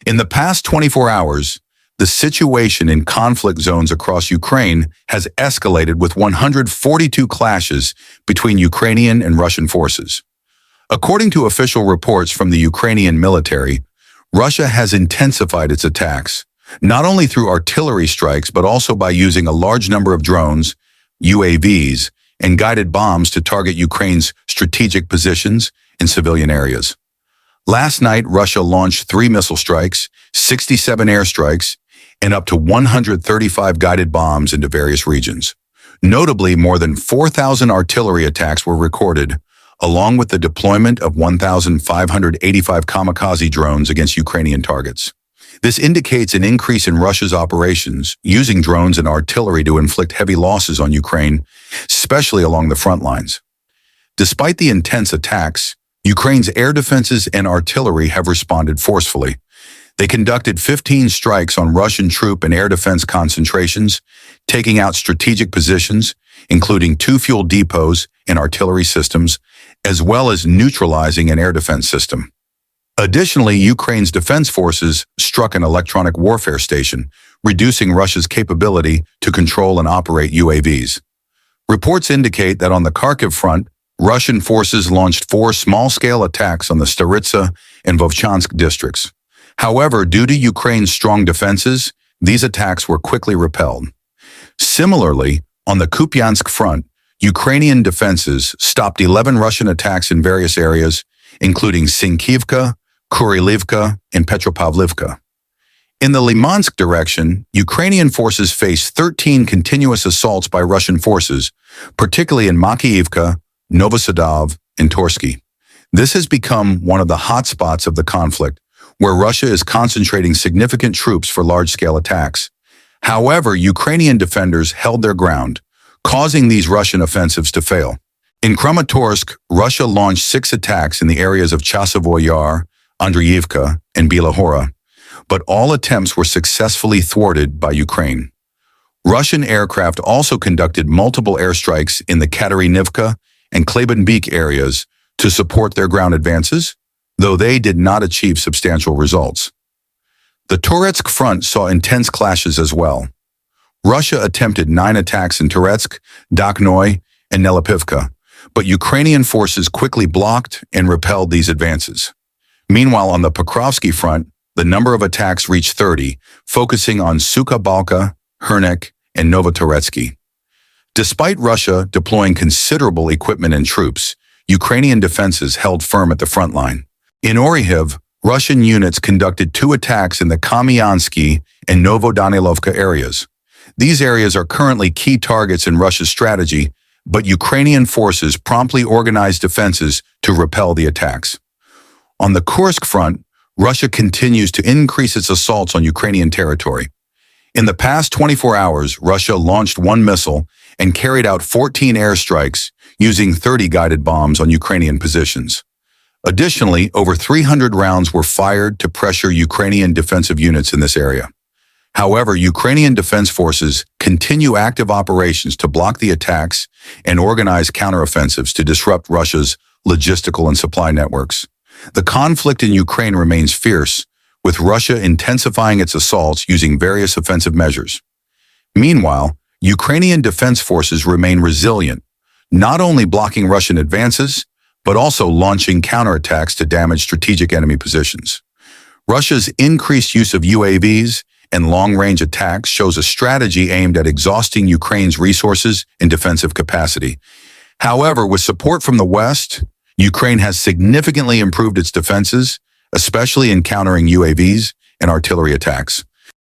In the past 24 hours, the situation in conflict zones across Ukraine has escalated with 142 clashes between Ukrainian and Russian forces. According to official reports from the Ukrainian military, Russia has intensified its attacks, not only through artillery strikes but also by using a large number of drones, UAVs, and guided bombs to target Ukraine's strategic positions in civilian areas. Last night, Russia launched 3 missile strikes, 67 airstrikes, and up to 135 guided bombs into various regions. Notably, more than 4,000 artillery attacks were recorded, along with the deployment of 1,585 kamikaze drones against Ukrainian targets. This indicates an increase in Russia's operations, using drones and artillery to inflict heavy losses on Ukraine, especially along the front lines. Despite the intense attacks, Ukraine's air defenses and artillery have responded forcefully. They conducted 15 strikes on Russian troop and air defense concentrations, taking out strategic positions, including 2 fuel depots and artillery systems, as well as neutralizing an air defense system. Additionally, Ukraine's defense forces struck an electronic warfare station, reducing Russia's capability to control and operate UAVs. Reports indicate that on the Kharkiv front, Russian forces launched 4 small-scale attacks on the Staritsa and Vovchansk districts. However, due to Ukraine's strong defenses, these attacks were quickly repelled. Similarly, on the Kupiansk front, Ukrainian defenses stopped 11 Russian attacks in various areas, including Sinkivka, Kurilivka, and Petropavlivka. In the Limansk direction, Ukrainian forces faced 13 continuous assaults by Russian forces, particularly in Makiivka, Novosadov, and Torsky. This has become one of the hotspots of the conflict, where Russia is concentrating significant troops for large-scale attacks. However, Ukrainian defenders held their ground, causing these Russian offensives to fail. In Kramatorsk, Russia launched 6 attacks in the areas of Chasovoy Yar, Andriivka, and Bilahora, but all attempts were successfully thwarted by Ukraine. Russian aircraft also conducted multiple airstrikes in the Katarinivka and Klebenbeek areas to support their ground advances, though they did not achieve substantial results. The Toretsk front saw intense clashes as well. Russia attempted 9 attacks in Toretsk, Dakhnoy, and Nelipivka, but Ukrainian forces quickly blocked and repelled these advances. Meanwhile, on the Pokrovsky front, the number of attacks reached 30, focusing on Sukha-Balka, Hernek, and Novotoretsky. Despite Russia deploying considerable equipment and troops, Ukrainian defenses held firm at the front line. In Orikhiv, Russian units conducted 2 attacks in the Kamyansky and Novodanilovka areas. These areas are currently key targets in Russia's strategy, but Ukrainian forces promptly organized defenses to repel the attacks. On the Kursk front, Russia continues to increase its assaults on Ukrainian territory. In the past 24 hours, Russia launched 1 missile and carried out 14 airstrikes using 30 guided bombs on Ukrainian positions. Additionally, over 300 rounds were fired to pressure Ukrainian defensive units in this area. However, Ukrainian defense forces continue active operations to block the attacks and organize counteroffensives to disrupt Russia's logistical and supply networks. The conflict in Ukraine remains fierce, with Russia intensifying its assaults using various offensive measures. Meanwhile, Ukrainian defense forces remain resilient, not only blocking Russian advances, but also launching counterattacks to damage strategic enemy positions. Russia's increased use of UAVs and long-range attacks shows a strategy aimed at exhausting Ukraine's resources and defensive capacity. However, with support from the West, Ukraine has significantly improved its defenses, especially in countering UAVs and artillery attacks.